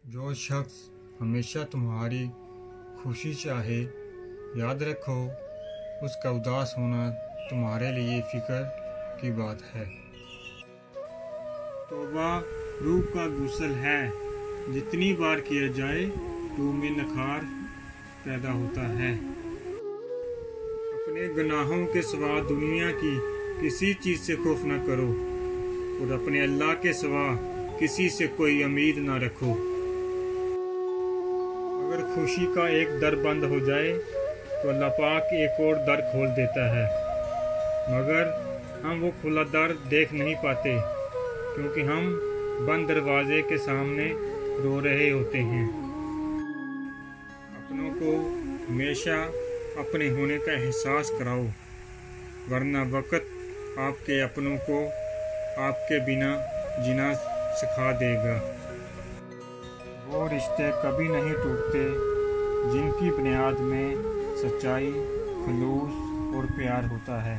जो शख्स हमेशा तुम्हारी खुशी चाहे, याद रखो उसका उदास होना तुम्हारे लिए फिक्र की बात है। तौबा रूह का गुस्ल है, जितनी बार किया जाए रूह में नखार पैदा होता है। अपने गुनाहों के सिवा दुनिया की किसी चीज़ से खौफ न करो और अपने अल्लाह के सिवा किसी से कोई उम्मीद न रखो। अगर खुशी का एक दर बंद हो जाए तो अल्लाह पाक एक और दर खोल देता है, मगर हम वो खुला दर देख नहीं पाते क्योंकि हम बंद दरवाजे के सामने रो रहे होते हैं। अपनों को हमेशा अपने होने का एहसास कराओ, वरना वक्त आपके अपनों को आपके बिना जीना सिखा देगा। वो रिश्ते कभी नहीं टूटते जिनकी बुनियाद में सच्चाई, खलूस और प्यार होता है।